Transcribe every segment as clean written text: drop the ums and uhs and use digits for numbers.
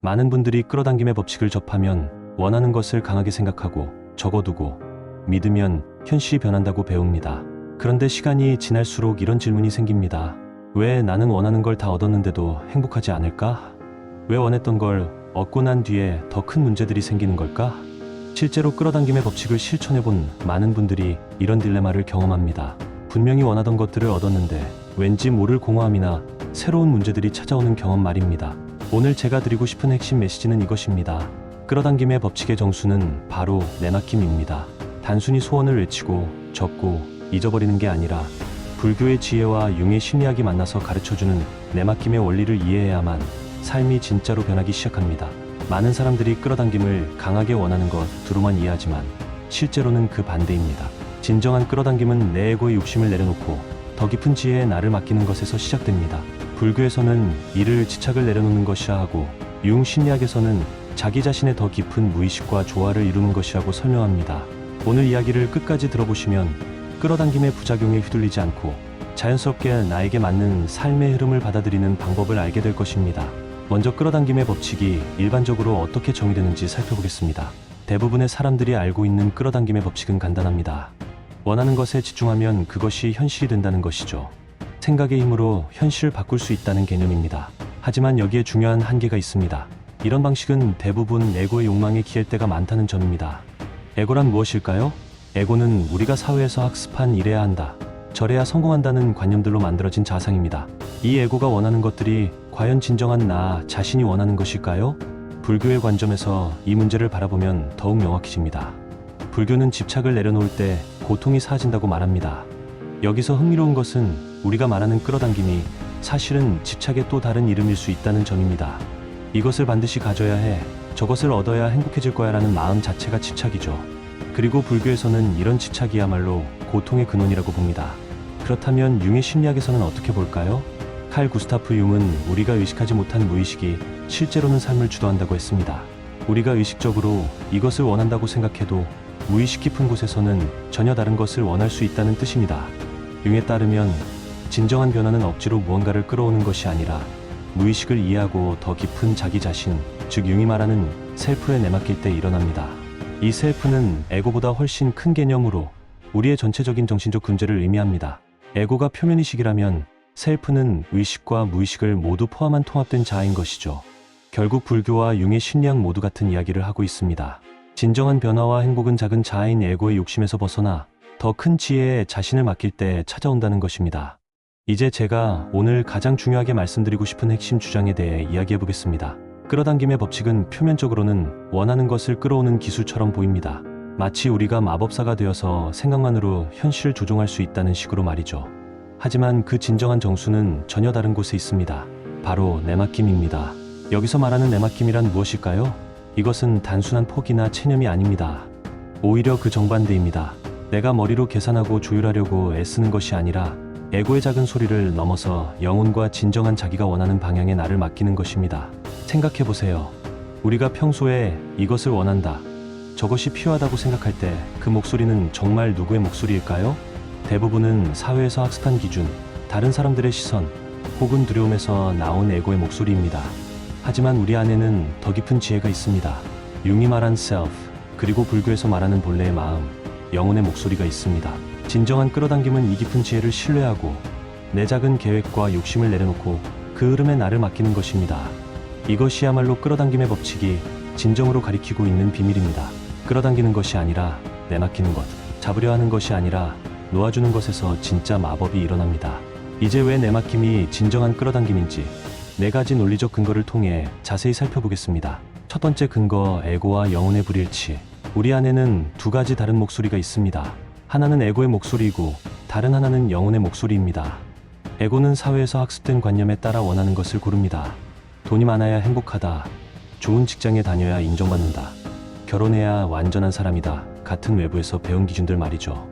많은 분들이 끌어당김의 법칙을 접하면 원하는 것을 강하게 생각하고 적어두고 믿으면 현실이 변한다고 배웁니다. 그런데 시간이 지날수록 이런 질문이 생깁니다. 왜 나는 원하는 걸 다 얻었는데도 행복하지 않을까? 왜 원했던 걸 얻고 난 뒤에 더 큰 문제들이 생기는 걸까? 실제로 끌어당김의 법칙을 실천해본 많은 분들이 이런 딜레마를 경험합니다. 분명히 원하던 것들을 얻었는데 왠지 모를 공허함이나 새로운 문제들이 찾아오는 경험 말입니다. 오늘 제가 드리고 싶은 핵심 메시지는 이것입니다. 끌어당김의 법칙의 정수는 바로 내맡김입니다. 단순히 소원을 외치고 적고 잊어버리는 게 아니라 불교의 지혜와 융의 심리학이 만나서 가르쳐주는 내맡김의 원리를 이해해야만 삶이 진짜로 변하기 시작합니다. 많은 사람들이 끌어당김을 강하게 원하는 것 두루만 이해하지만 실제로는 그 반대입니다. 진정한 끌어당김은 내 에고의 욕심을 내려놓고 더 깊은 지혜에 나를 맡기는 것에서 시작됩니다. 불교에서는 이를 집착을 내려놓는 것이라 하고 융 심리학에서는 자기 자신의 더 깊은 무의식과 조화를 이루는 것이라고 설명합니다. 오늘 이야기를 끝까지 들어보시면 끌어당김의 부작용에 휘둘리지 않고 자연스럽게 나에게 맞는 삶의 흐름을 받아들이는 방법을 알게 될 것입니다. 먼저 끌어당김의 법칙이 일반적으로 어떻게 정의되는지 살펴보겠습니다. 대부분의 사람들이 알고 있는 끌어당김의 법칙은 간단합니다. 원하는 것에 집중하면 그것이 현실이 된다는 것이죠. 생각의 힘으로 현실을 바꿀 수 있다는 개념입니다. 하지만 여기에 중요한 한계가 있습니다. 이런 방식은 대부분 에고의 욕망에 기댈 때가 많다는 점입니다. 에고란 무엇일까요? 에고는 우리가 사회에서 학습한 이래야 한다, 저래야 성공한다는 관념들로 만들어진 자상입니다. 이 에고가 원하는 것들이 과연 진정한 나 자신이 원하는 것일까요? 불교의 관점에서 이 문제를 바라보면 더욱 명확해집니다. 불교는 집착을 내려놓을 때 고통이 사라진다고 말합니다. 여기서 흥미로운 것은 우리가 말하는 끌어당김이 사실은 집착의 또 다른 이름일 수 있다는 점입니다. 이것을 반드시 가져야 해, 저것을 얻어야 행복해질 거야 라는 마음 자체가 집착이죠. 그리고 불교에서는 이런 집착이야말로 고통의 근원이라고 봅니다. 그렇다면 융의 심리학에서는 어떻게 볼까요? 칼 구스타프 융은 우리가 의식하지 못한 무의식이 실제로는 삶을 주도한다고 했습니다. 우리가 의식적으로 이것을 원한다고 생각해도 무의식 깊은 곳에서는 전혀 다른 것을 원할 수 있다는 뜻입니다. 융에 따르면 진정한 변화는 억지로 무언가를 끌어오는 것이 아니라 무의식을 이해하고 더 깊은 자기 자신, 즉 융이 말하는 셀프에 내맡길 때 일어납니다. 이 셀프는 에고보다 훨씬 큰 개념으로 우리의 전체적인 정신적 존재를 의미합니다. 에고가 표면의식이라면 셀프는 의식과 무의식을 모두 포함한 통합된 자아인 것이죠. 결국 불교와 융의 심리학 모두 같은 이야기를 하고 있습니다. 진정한 변화와 행복은 작은 자아인 에고의 욕심에서 벗어나 더 큰 지혜에 자신을 맡길 때 찾아온다는 것입니다. 이제 제가 오늘 가장 중요하게 말씀드리고 싶은 핵심 주장에 대해 이야기해 보겠습니다. 끌어당김의 법칙은 표면적으로는 원하는 것을 끌어오는 기술처럼 보입니다. 마치 우리가 마법사가 되어서 생각만으로 현실을 조종할 수 있다는 식으로 말이죠. 하지만 그 진정한 정수는 전혀 다른 곳에 있습니다. 바로 내맡김입니다. 여기서 말하는 내맡김이란 무엇일까요? 이것은 단순한 포기나 체념이 아닙니다. 오히려 그 정반대입니다. 내가 머리로 계산하고 조율하려고 애쓰는 것이 아니라 에고의 작은 소리를 넘어서 영혼과 진정한 자기가 원하는 방향에 나를 맡기는 것입니다. 생각해보세요. 우리가 평소에 이것을 원한다, 저것이 필요하다고 생각할 때 그 목소리는 정말 누구의 목소리일까요? 대부분은 사회에서 학습한 기준, 다른 사람들의 시선, 혹은 두려움에서 나온 에고의 목소리입니다. 하지만 우리 안에는 더 깊은 지혜가 있습니다. 융이 말한 self, 그리고 불교에서 말하는 본래의 마음, 영혼의 목소리가 있습니다. 진정한 끌어당김은 이 깊은 지혜를 신뢰하고 내 작은 계획과 욕심을 내려놓고 그 흐름에 나를 맡기는 것입니다. 이것이야말로 끌어당김의 법칙이 진정으로 가리키고 있는 비밀입니다. 끌어당기는 것이 아니라 내맡기는 것, 잡으려 하는 것이 아니라 놓아주는 것에서 진짜 마법이 일어납니다. 이제 왜 내맡김이 진정한 끌어당김인지 네 가지 논리적 근거를 통해 자세히 살펴보겠습니다. 첫 번째 근거, 에고와 영혼의 불일치. 우리 안에는 두 가지 다른 목소리가 있습니다. 하나는 에고의 목소리이고 다른 하나는 영혼의 목소리입니다. 에고는 사회에서 학습된 관념에 따라 원하는 것을 고릅니다. 돈이 많아야 행복하다, 좋은 직장에 다녀야 인정받는다, 결혼해야 완전한 사람이다 같은 외부에서 배운 기준들 말이죠.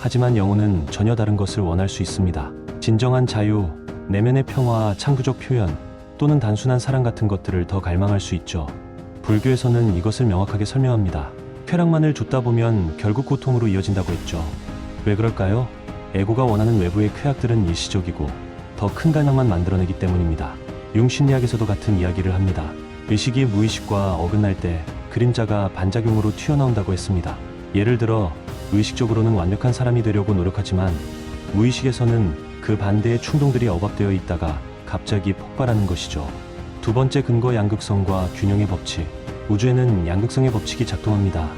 하지만 영혼은 전혀 다른 것을 원할 수 있습니다. 진정한 자유, 내면의 평화, 창조적 표현, 또는 단순한 사랑 같은 것들을 더 갈망할 수 있죠. 불교에서는 이것을 명확하게 설명합니다. 쾌락만을 좇다 보면 결국 고통으로 이어진다고 했죠. 왜 그럴까요? 에고가 원하는 외부의 쾌락들은 일시적이고 더 큰 갈망만 만들어내기 때문입니다. 융 심리학에서도 같은 이야기를 합니다. 의식이 무의식과 어긋날 때 그림자가 반작용으로 튀어나온다고 했습니다. 예를 들어 의식적으로는 완벽한 사람이 되려고 노력하지만 무의식에서는 그 반대의 충동들이 억압되어 있다가 갑자기 폭발하는 것이죠. 두 번째 근거, 양극성과 균형의 법칙. 우주에는 양극성의 법칙이 작동합니다.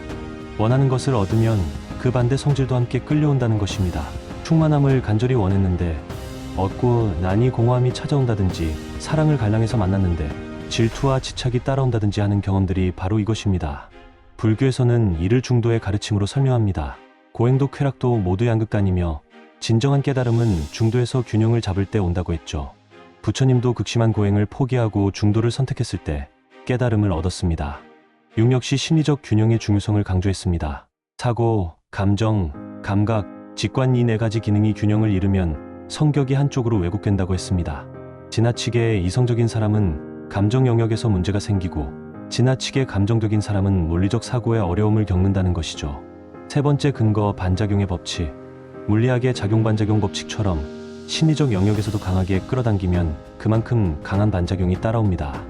원하는 것을 얻으면 그 반대 성질도 함께 끌려온다는 것입니다. 충만함을 간절히 원했는데 얻고 나니 공허함이 찾아온다든지, 사랑을 갈망해서 만났는데 질투와 집착이 따라온다든지 하는 경험들이 바로 이것입니다. 불교에서는 이를 중도의 가르침으로 설명합니다. 고행도 쾌락도 모두 양극단이며 진정한 깨달음은 중도에서 균형을 잡을 때 온다고 했죠. 부처님도 극심한 고행을 포기하고 중도를 선택했을 때 깨달음을 얻었습니다. 융 역시 심리적 균형의 중요성을 강조했습니다. 사고, 감정, 감각, 직관 이 네 가지 기능이 균형을 잃으면 성격이 한쪽으로 왜곡된다고 했습니다. 지나치게 이성적인 사람은 감정 영역에서 문제가 생기고, 지나치게 감정적인 사람은 논리적 사고에 어려움을 겪는다는 것이죠. 세 번째 근거, 반작용의 법칙. 물리학의 작용-반작용 법칙처럼 심리적 영역에서도 강하게 끌어당기면 그만큼 강한 반작용이 따라옵니다.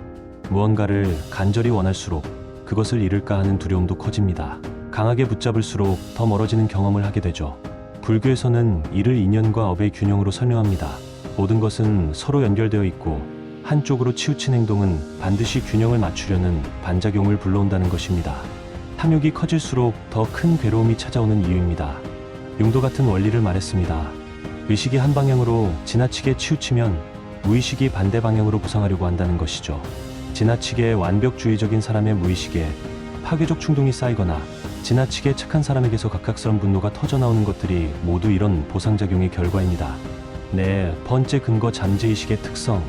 무언가를 간절히 원할수록 그것을 잃을까 하는 두려움도 커집니다. 강하게 붙잡을수록 더 멀어지는 경험을 하게 되죠. 불교에서는 이를 인연과 업의 균형으로 설명합니다. 모든 것은 서로 연결되어 있고 한쪽으로 치우친 행동은 반드시 균형을 맞추려는 반작용을 불러온다는 것입니다. 탐욕이 커질수록 더 큰 괴로움이 찾아오는 이유입니다. 융도 같은 원리를 말했습니다. 의식이 한 방향으로 지나치게 치우치면 무의식이 반대 방향으로 부상하려고 한다는 것이죠. 지나치게 완벽주의적인 사람의 무의식에 파괴적 충동이 쌓이거나 지나치게 착한 사람에게서 갑작스런 분노가 터져나오는 것들이 모두 이런 보상작용의 결과입니다. 네 번째 근거, 잠재의식의 특성.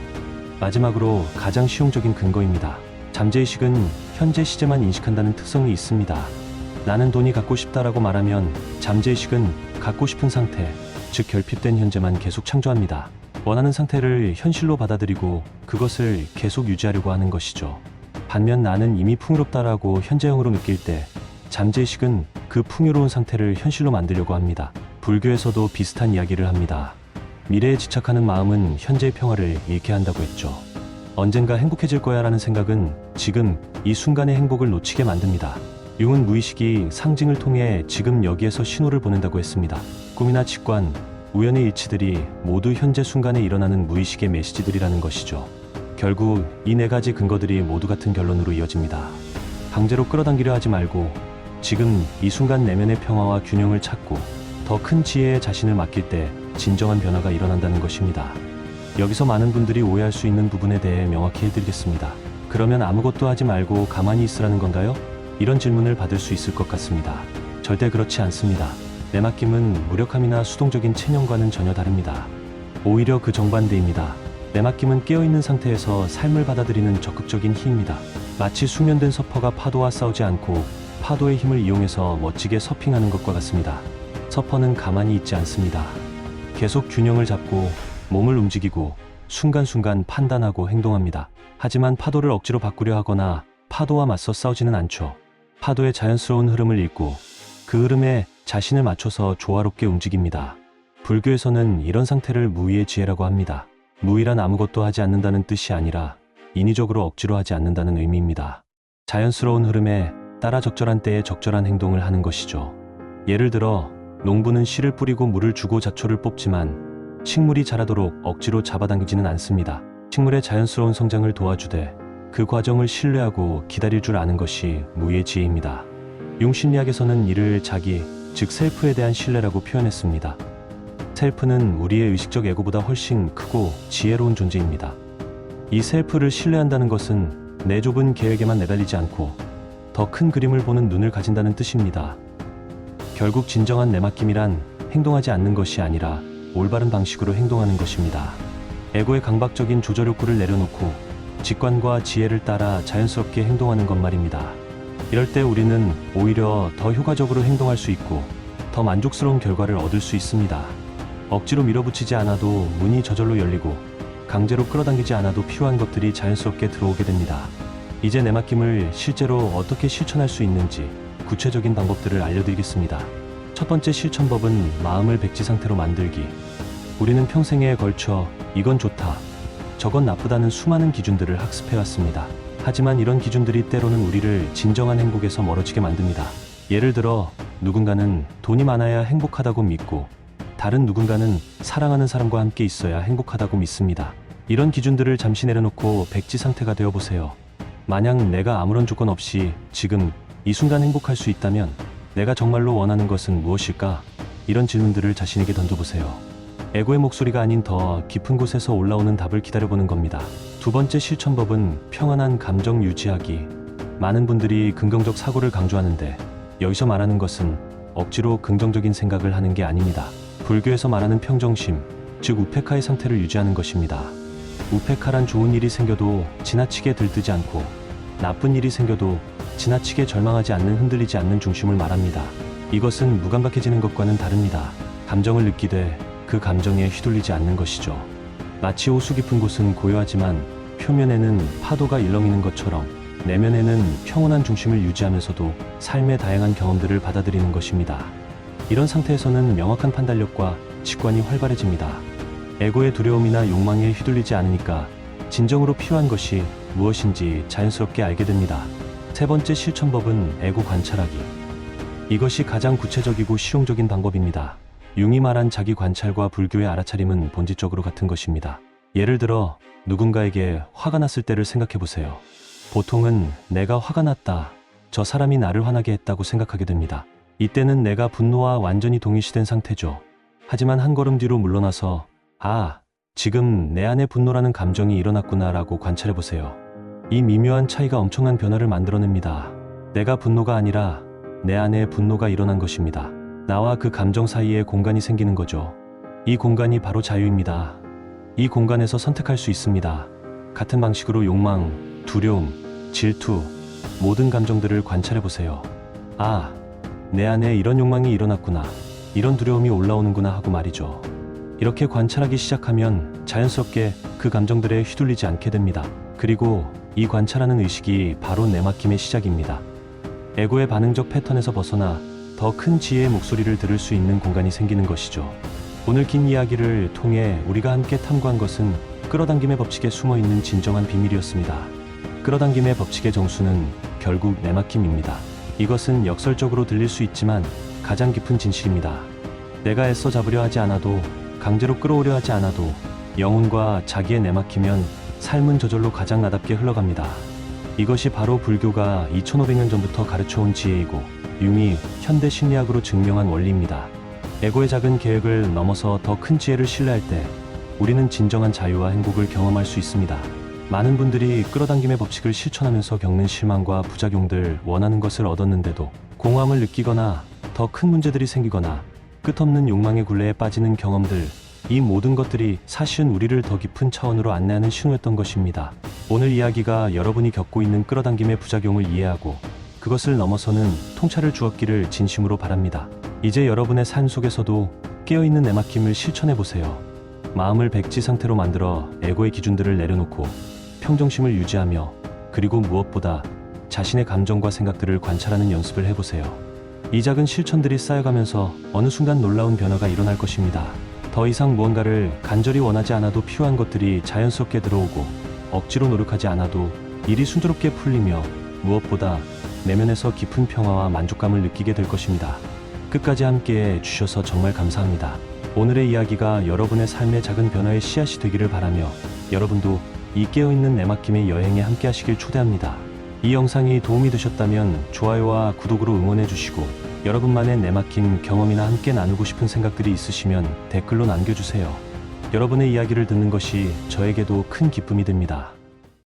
마지막으로 가장 실용적인 근거입니다. 잠재의식은 현재 시제만 인식한다는 특성이 있습니다. 나는 돈이 갖고 싶다라고 말하면 잠재의식은 갖고 싶은 상태, 즉 결핍된 현재만 계속 창조합니다. 원하는 상태를 현실로 받아들이고 그것을 계속 유지하려고 하는 것이죠. 반면 나는 이미 풍요롭다라고 현재형으로 느낄 때 잠재의식은 그 풍요로운 상태를 현실로 만들려고 합니다. 불교에서도 비슷한 이야기를 합니다. 미래에 집착하는 마음은 현재의 평화를 잃게 한다고 했죠. 언젠가 행복해질 거야 라는 생각은 지금 이 순간의 행복을 놓치게 만듭니다. 융은 무의식이 상징을 통해 지금 여기에서 신호를 보낸다고 했습니다. 꿈이나 직관, 우연의 일치들이 모두 현재 순간에 일어나는 무의식의 메시지들이라는 것이죠. 결국 이 네 가지 근거들이 모두 같은 결론으로 이어집니다. 강제로 끌어당기려 하지 말고 지금 이 순간 내면의 평화와 균형을 찾고 더 큰 지혜에 자신을 맡길 때 진정한 변화가 일어난다는 것입니다. 여기서 많은 분들이 오해할 수 있는 부분에 대해 명확히 해드리겠습니다. 그러면 아무것도 하지 말고 가만히 있으라는 건가요? 이런 질문을 받을 수 있을 것 같습니다. 절대 그렇지 않습니다. 내맡김은 무력함이나 수동적인 체념과는 전혀 다릅니다. 오히려 그 정반대입니다. 내맡김은 깨어있는 상태에서 삶을 받아들이는 적극적인 힘입니다. 마치 숙련된 서퍼가 파도와 싸우지 않고 파도의 힘을 이용해서 멋지게 서핑하는 것과 같습니다. 서퍼는 가만히 있지 않습니다. 계속 균형을 잡고 몸을 움직이고 순간순간 판단하고 행동합니다. 하지만 파도를 억지로 바꾸려 하거나 파도와 맞서 싸우지는 않죠. 파도의 자연스러운 흐름을 읽고 그 흐름에 자신을 맞춰서 조화롭게 움직입니다. 불교에서는 이런 상태를 무의의 지혜라고 합니다. 무의란 아무것도 하지 않는다는 뜻이 아니라 인위적으로 억지로 하지 않는다는 의미입니다. 자연스러운 흐름에 따라 적절한 때에 적절한 행동을 하는 것이죠. 예를 들어 농부는 씨를 뿌리고 물을 주고 잡초를 뽑지만 식물이 자라도록 억지로 잡아당기지는 않습니다. 식물의 자연스러운 성장을 도와주되 그 과정을 신뢰하고 기다릴 줄 아는 것이 무의의 지혜입니다. 융심리학에서는 이를 자기, 즉 셀프에 대한 신뢰라고 표현했습니다. 셀프는 우리의 의식적 에고보다 훨씬 크고 지혜로운 존재입니다. 이 셀프를 신뢰한다는 것은 내 좁은 계획에만 내달리지 않고 더 큰 그림을 보는 눈을 가진다는 뜻입니다. 결국 진정한 내맡김이란 행동하지 않는 것이 아니라 올바른 방식으로 행동하는 것입니다. 에고의 강박적인 조절 욕구를 내려놓고 직관과 지혜를 따라 자연스럽게 행동하는 것 말입니다. 이럴 때 우리는 오히려 더 효과적으로 행동할 수 있고 더 만족스러운 결과를 얻을 수 있습니다. 억지로 밀어붙이지 않아도 문이 저절로 열리고 강제로 끌어당기지 않아도 필요한 것들이 자연스럽게 들어오게 됩니다. 이제 내맡김을 실제로 어떻게 실천할 수 있는지 구체적인 방법들을 알려드리겠습니다. 첫 번째 실천법은 마음을 백지 상태로 만들기. 우리는 평생에 걸쳐 이건 좋다, 저건 나쁘다는 수많은 기준들을 학습해왔습니다. 하지만 이런 기준들이 때로는 우리를 진정한 행복에서 멀어지게 만듭니다. 예를 들어 누군가는 돈이 많아야 행복하다고 믿고 다른 누군가는 사랑하는 사람과 함께 있어야 행복하다고 믿습니다. 이런 기준들을 잠시 내려놓고 백지 상태가 되어보세요. 만약 내가 아무런 조건 없이 지금 이 순간 행복할 수 있다면 내가 정말로 원하는 것은 무엇일까? 이런 질문들을 자신에게 던져보세요. 에고의 목소리가 아닌 더 깊은 곳에서 올라오는 답을 기다려보는 겁니다. 두 번째 실천법은 평안한 감정 유지하기. 많은 분들이 긍정적 사고를 강조하는데 여기서 말하는 것은 억지로 긍정적인 생각을 하는 게 아닙니다. 불교에서 말하는 평정심, 즉 우페카의 상태를 유지하는 것입니다. 우페카란 좋은 일이 생겨도 지나치게 들뜨지 않고 나쁜 일이 생겨도 지나치게 절망하지 않는 흔들리지 않는 중심을 말합니다. 이것은 무감각해지는 것과는 다릅니다. 감정을 느끼되 그 감정에 휘둘리지 않는 것이죠. 마치 호수 깊은 곳은 고요하지만 표면에는 파도가 일렁이는 것처럼 내면에는 평온한 중심을 유지하면서도 삶의 다양한 경험들을 받아들이는 것입니다. 이런 상태에서는 명확한 판단력과 직관이 활발해집니다. 에고의 두려움이나 욕망에 휘둘리지 않으니까 진정으로 필요한 것이 무엇인지 자연스럽게 알게 됩니다. 세 번째 실천법은 에고 관찰하기. 이것이 가장 구체적이고 실용적인 방법입니다. 융이 말한 자기 관찰과 불교의 알아차림은 본질적으로 같은 것입니다. 예를 들어 누군가에게 화가 났을 때를 생각해 보세요. 보통은 내가 화가 났다, 저 사람이 나를 화나게 했다고 생각하게 됩니다. 이때는 내가 분노와 완전히 동일시된 상태죠. 하지만 한 걸음 뒤로 물러나서 지금 내 안에 분노라는 감정이 일어났구나 라고 관찰해 보세요. 이 미묘한 차이가 엄청난 변화를 만들어냅니다. 내가 분노가 아니라 내 안에 분노가 일어난 것입니다. 나와 그 감정 사이에 공간이 생기는 거죠. 이 공간이 바로 자유입니다. 이 공간에서 선택할 수 있습니다. 같은 방식으로 욕망, 두려움, 질투, 모든 감정들을 관찰해 보세요. 내 안에 이런 욕망이 일어났구나, 이런 두려움이 올라오는구나 하고 말이죠. 이렇게 관찰하기 시작하면 자연스럽게 그 감정들에 휘둘리지 않게 됩니다. 그리고 이 관찰하는 의식이 바로 내맡김의 시작입니다. 에고의 반응적 패턴에서 벗어나 더 큰 지혜의 목소리를 들을 수 있는 공간이 생기는 것이죠. 오늘 긴 이야기를 통해 우리가 함께 탐구한 것은 끌어당김의 법칙에 숨어있는 진정한 비밀이었습니다. 끌어당김의 법칙의 정수는 결국 내맡김입니다. 이것은 역설적으로 들릴 수 있지만 가장 깊은 진실입니다. 내가 애써 잡으려 하지 않아도, 강제로 끌어오려 하지 않아도 영혼과 자기의 내맡기면 삶은 저절로 가장 나답게 흘러갑니다. 이것이 바로 불교가 2500년 전부터 가르쳐온 지혜이고 융이 현대 심리학으로 증명한 원리입니다. 에고의 작은 계획을 넘어서 더 큰 지혜를 신뢰할 때 우리는 진정한 자유와 행복을 경험할 수 있습니다. 많은 분들이 끌어당김의 법칙을 실천하면서 겪는 실망과 부작용들, 원하는 것을 얻었는데도 공허함을 느끼거나 더 큰 문제들이 생기거나 끝없는 욕망의 굴레에 빠지는 경험들, 이 모든 것들이 사실은 우리를 더 깊은 차원으로 안내하는 신호였던 것입니다. 오늘 이야기가 여러분이 겪고 있는 끌어당김의 부작용을 이해하고 그것을 넘어서는 통찰을 주었기를 진심으로 바랍니다. 이제 여러분의 삶 속에서도 깨어있는 내맡김을 실천해보세요. 마음을 백지 상태로 만들어 에고의 기준들을 내려놓고 평정심을 유지하며, 그리고 무엇보다 자신의 감정과 생각들을 관찰하는 연습을 해보세요. 이 작은 실천들이 쌓여가면서 어느 순간 놀라운 변화가 일어날 것입니다. 더 이상 무언가를 간절히 원하지 않아도 필요한 것들이 자연스럽게 들어오고, 억지로 노력하지 않아도 일이 순조롭게 풀리며, 무엇보다 내면에서 깊은 평화와 만족감을 느끼게 될 것입니다. 끝까지 함께해 주셔서 정말 감사합니다. 오늘의 이야기가 여러분의 삶의 작은 변화의 씨앗이 되기를 바라며, 여러분도 이 깨어있는 내맡김의 여행에 함께 하시길 초대합니다. 이 영상이 도움이 되셨다면 좋아요와 구독으로 응원해 주시고, 여러분만의 내맡김 경험이나 함께 나누고 싶은 생각들이 있으시면 댓글로 남겨주세요. 여러분의 이야기를 듣는 것이 저에게도 큰 기쁨이 됩니다.